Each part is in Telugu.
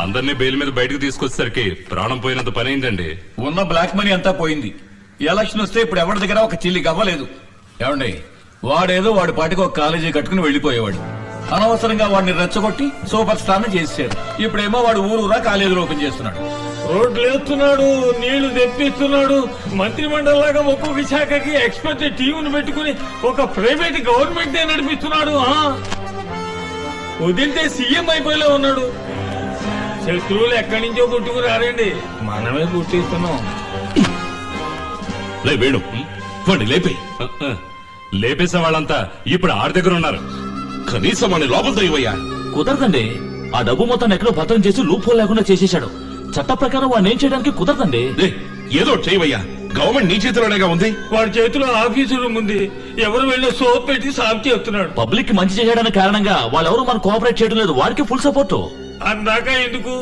అందరినీ బెయిల్ మీద బయటకు తీసుకొచ్చేసరికి ప్రాణం పోయినంత పని అయిందండి. ఉన్న బ్లాక్ మనీ అంతా పోయింది. ఎలక్షన్ వస్తే ఇప్పుడు ఎవరి దగ్గర ఒక చిల్లి గవ్వలేదు. ఏమండి, వాడేదో వాడి పాటికి ఒక కాలేజీ కట్టుకుని వెళ్లిపోయేవాడు. అనవసరంగా వాడిని రెచ్చగొట్టి సూపర్ స్టార్ ని చేశారు. ఇప్పుడేమో వాడు ఊరూరా కాలేజీలు ఓపెన్ చేస్తున్నాడు, రోడ్లు వేస్తున్నాడు, నీళ్లు తెప్పిస్తున్నాడు. మంత్రి మండలిలాగా ఒక్కొక్క శాఖకి ఎక్స్పర్ట్ టీంను పెట్టుకుని ఒక ప్రైవేట్ గవర్నమెంట్ నడిపిస్తున్నాడు. వదిలితే సీఎం అయిపోయేలా ఉన్నాడు. శత్రువులు ఎక్కడి నుంచో పుట్టుకురారండి, మనమే పుట్టిస్తున్నాం. వేణు వాడిని లేపే. లేపేసే వాళ్ళంతా ఇప్పుడు ఆడి దగ్గర ఉన్నారు. కనీసం వాడిని లోపల తయ్యవయ్యా. కుదరదండి. ఆ డబ్బు మొత్తం ఎక్కడో భద్రం చేసి లూప్ హోల్ లేకుండా చేసేశాడు. చట్ట ప్రకారం వాడిని ఏం చేయడానికి కుదరదండి. ఏదో చేయవయ్యా, గవర్నమెంట్ నీ చేతిలోనేగా ఉంది. వాడి చేతిలో ఆఫీసు రూమ్ ఉంది. ఎవరు వెళ్ళినా సోప్ పెట్టి సాఫ్ చేస్తున్నాడు. పబ్లిక్ కి మంచి చేయడానికి కారణంగా వాళ్ళెవరూ మనం కోఆపరేట్ చేయడం లేదు. వాడికి ఫుల్ సపోర్ట్. అందాక ఎందుకు?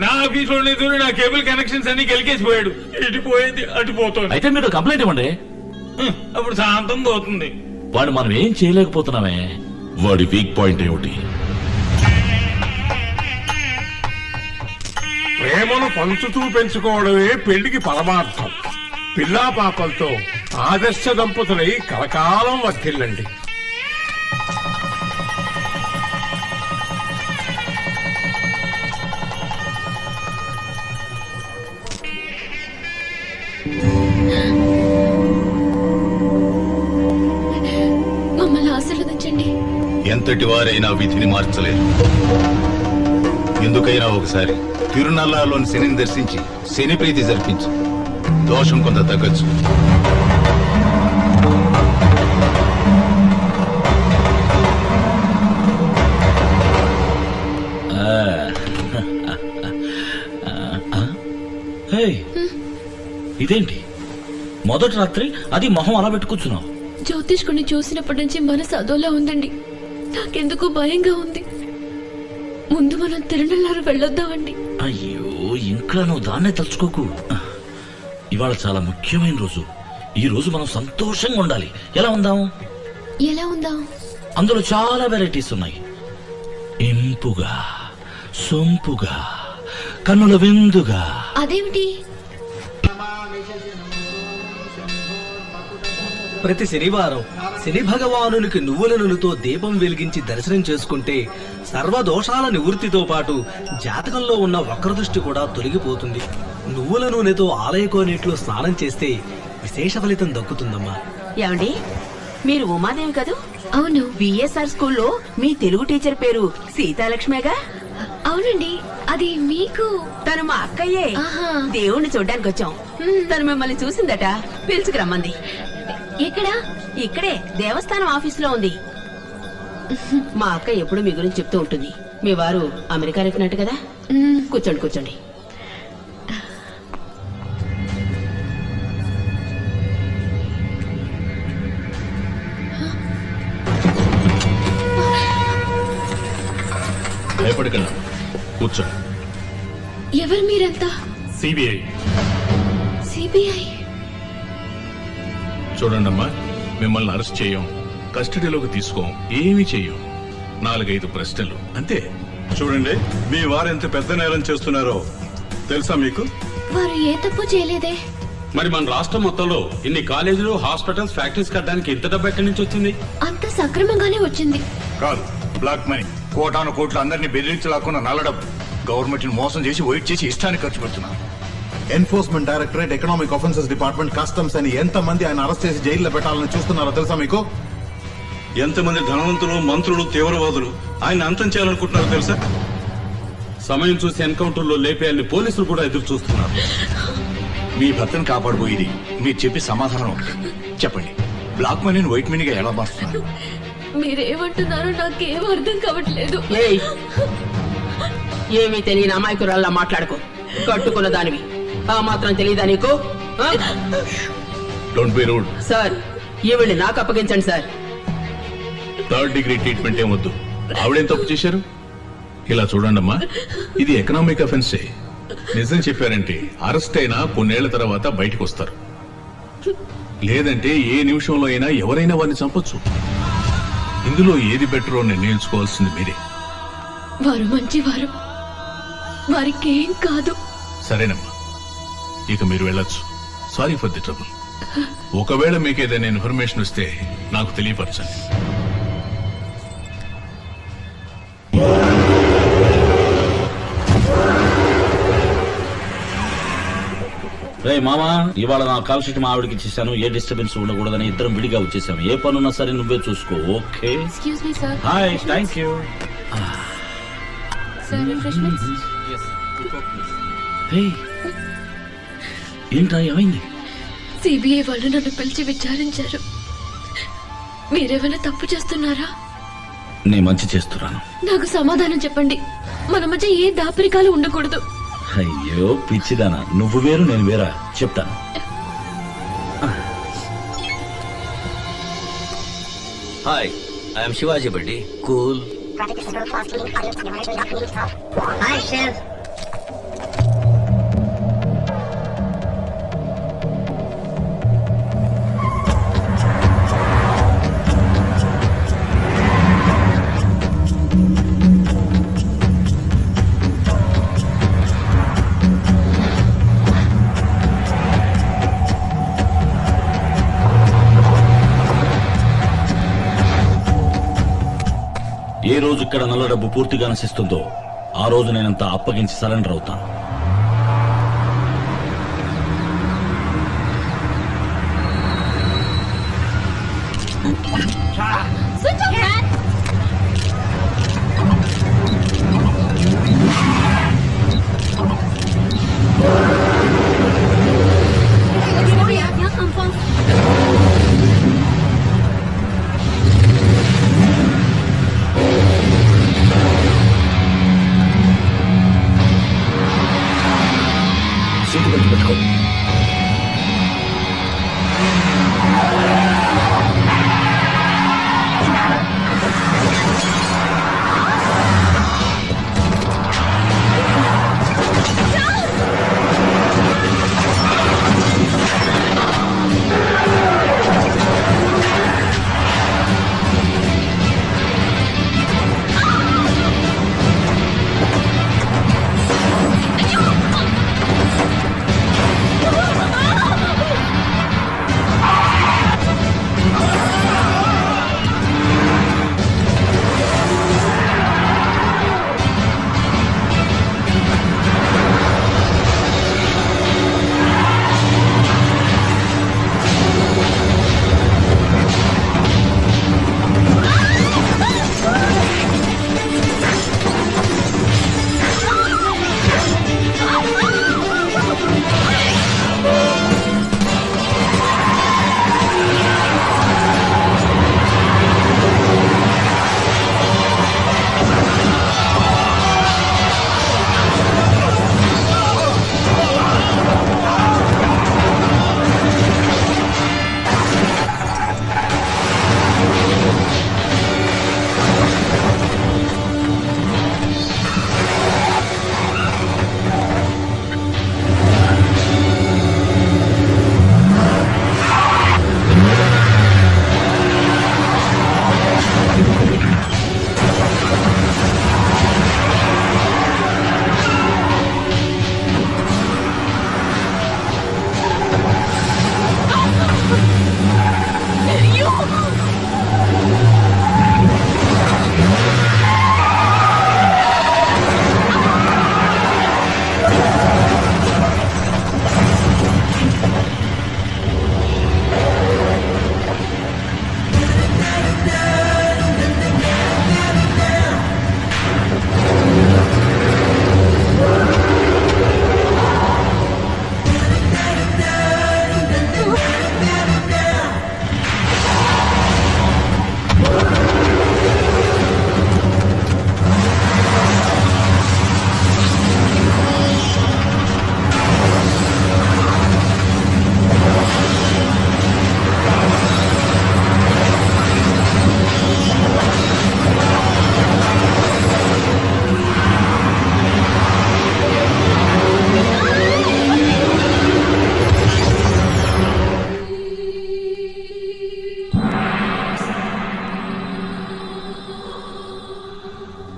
నా ఆఫీస్ లో నా కేబుల్ కనెక్షన్స్ అన్ని గెలికేసిపోయాడు. ఇటు పోయేది అటు పోతుంది. అయితే మీరు కంప్లైంట్ ఇవ్వండి, అప్పుడు శాంతం పోతుంది. వాడు మనం ఏం చేయలేకపోతున్నామే. వాడి వీక్ పాయింట్ ఏమిటి? ప్రేమను పంచుతూ పెంచుకోవడమే పెళ్లికి పరమార్థం. పిల్లా పాపలతో ఆదర్శ దంపతులై కలకాలం వర్ధిల్లండి. మమ్మల్ని ఆశీర్వదించండి. ఎంతటి వారైనా విధిని మార్చలేరు. ఎందుకైనా ఒకసారి తిరునల్లాలోని శనిని దర్శించి శని ప్రీతి జరిపించి దోషం కొంత తగ్గచ్చు. ఇదేంటి మొదటి రాత్రి అది మొహం అలా పెట్టుకొచ్చున్నావు? జ్యోతిష్కుని చూసినప్పటి నుంచి మనసు అదోలా ఉందండి. నాకెందుకు భయంగా ఉంది. ముందు మనం తిరునల్లారు వెళ్ళొద్దామండి. అయ్యో, ఇంకా నువ్వు దాన్నే తలుచుకోకు. ఇవాళ చాలా ముఖ్యమైన రోజు. ఈ రోజు మనం సంతోషంగా ఉండాలి. ఎలా ఉందాం? ఎలా ఉందాం? అందులో చాలా వెరైటీస్ ఉన్నాయి. ఇంపుగా, సొంపుగా, కన్నుల విందుగా. అదేమిటి? ప్రతి శనివారం శని భగవానునికి నువ్వుల నూనెతో దీపం వెలిగించి దర్శనం చేసుకుంటే సర్వదోషాల నివృత్తితో పాటు జాతకంలో ఉన్న వక్రదృష్టి కూడా తొలగిపోతుంది. నువ్వుల నూనెతో ఆలయకోనేట్లో స్నానం చేస్తే విశేష ఫలితం దక్కుతుందమ్మా. ఏమండి, మీరు ఉమాదేవి కదూ? అవును. బిఎస్ఆర్ స్కూల్లో మీ తెలుగు టీచర్ పేరు సీతాలక్ష్మేగా? అవునండి. అది మీకు? తను మా అక్కయ్యే. దేవుణ్ణి చూడ్డానికి వచ్చాం. తను మిమ్మల్ని చూసిందట, పిలుచుకురమ్మంది. ఎక్కడా? ఇక్కడే దేవస్థానం ఆఫీసులో ఉంది. మా అక్క ఎప్పుడు మీ గురించి చెప్తూ ఉంటుంది. మీ వారు అమెరికా వెళ్ళినట్టు కదా. కూర్చోండి కూర్చోండి. భయపడకండి, కూర్చోండి. ఎవరు మీరంతా? సిబిఐ. సిబిఐ? చూడండమ్మా, మిమ్మల్ని అరెస్ట్ చేయం, కస్టడీలోకి తీసుకోం, ఏమీ చెయ్యం. 4-5 ప్రశ్నలు అంతే. చూడండి, మీ వారు ఎంత పెద్ద నేరం చేస్తున్నారో తెలుసా మీకు? వారు ఏ తప్పు చేయలేదే. మరి మన రాష్ట్రం మొత్తంలో ఇన్ని కాలేజీలు, హాస్పిటల్స్, ఫ్యాక్టరీస్ కట్టడానికి ఇంత డబ్బు ఎక్కడి నుంచి వచ్చింది? అంత సక్రమంగానే వచ్చింది. కాదు, బ్లాక్ మనీ. కోటాను కోట్లు అందరినీ బెదిరించి లాక్కున్న నల్ల డబ్బు. గవర్నమెంట్ ని మోసం చేసి వెయిట్ చేసి ఇష్టానికి ఖర్చు పెడుతున్నారు. Enforcement directorate, economic offences department, customs అని ఎంతమంది ఆయన అరెస్ట్ చేసి జైల్లో పెట్టాలని చూస్తున్నారో తెలుసా మీకు? ఎంతమంది ధనవంతులు, మంత్రులు, తీవ్రవాదులు ఆయన అంతం చేయాలనుకుంటున్నారో తెలుసా? సమయం చూసి ఎన్కౌంటర్ లో లేపేయాలని పోలీసులు కూడా ఎదురు చూస్తున్నారు. మీ భర్తను కాపాడబోయేది మీరు చెప్పి సమాధానం ఒకటి చెప్పండి. బ్లాక్ మనీని వైట్ మనీగా ఎలా మారుస్తున్నారు? మీరేమంటున్నారో నాకేం అర్థం కావట్లేదు. ఏమీ తెలియని అమాయకురాల్లా మాట్లాడుకో. కట్టుకున్న దానివి ఆ మాత్రం తెలియదా నీకు? Don't be rude. సార్, ఈవిడ్ని నాకు అప్పగించండి సార్. 3rd డిగ్రీ ట్రీట్మెంట్ ఏమొద్దు. ఆవిడేం తప్పు చేశారు? ఇలా చూడండమ్మా, ఇది ఎకనామిక్ అఫెన్సే. నిజం చెప్పారంటే అరెస్ట్ అయినా కొన్నేళ్ల తర్వాత బయటకు వస్తారు. లేదంటే ఏ నిమిషంలో అయినా ఎవరైనా వారిని చంపొచ్చు. ఇందులో ఏది బెటరో నిర్ణయించుకోవాల్సింది మీరే. వారు మంచివారు. వారికి ఏం కాదు. సరేనమ్మా, ఇక మీరు వెళ్ళొచ్చు. Sorry for the trouble. ఒకవేళ మీకు ఏదైనా ఇన్ఫర్మేషన్ వస్తే నాకు తెలియపరచండి. రే మామా, ఇవాళ నా కాల్ షీట్ మా ఆవిడకి ఇచ్చేసాను. ఏ డిస్టర్బెన్స్ ఉండకూడదని ఇద్దరం విడిగా వచ్చేసాము. ఏ పనున్నా సరే నువ్వే చూసుకో. Okay? Excuse me sir. Hi, thank you. Sir refreshments. ఏంట్రా, ఏమైంది? సిబిఐ వాళ్ళు నన్ను పిలిచి విచారించారు. మీరేమైనా తప్పు చేస్తున్నారా? నేను మంచి చేస్తున్నాను. నాకు సమాధానం చెప్పండి. మన మధ్య ఏ దాపరికాలు ఉండకూడదు. అయ్యో పిచ్చిదానా, నువ్వు వేరు నేను వేరా? చెప్తాను. Hi, I'm Shivaji buddy. Cool. Hi chef. ఏ రోజు ఇక్కడ నల్ల డబ్బు పూర్తిగా నశిస్తుందో ఆ రోజు నేనంతా అప్పగించి సరెండర్ అవుతాను.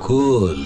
కూల్.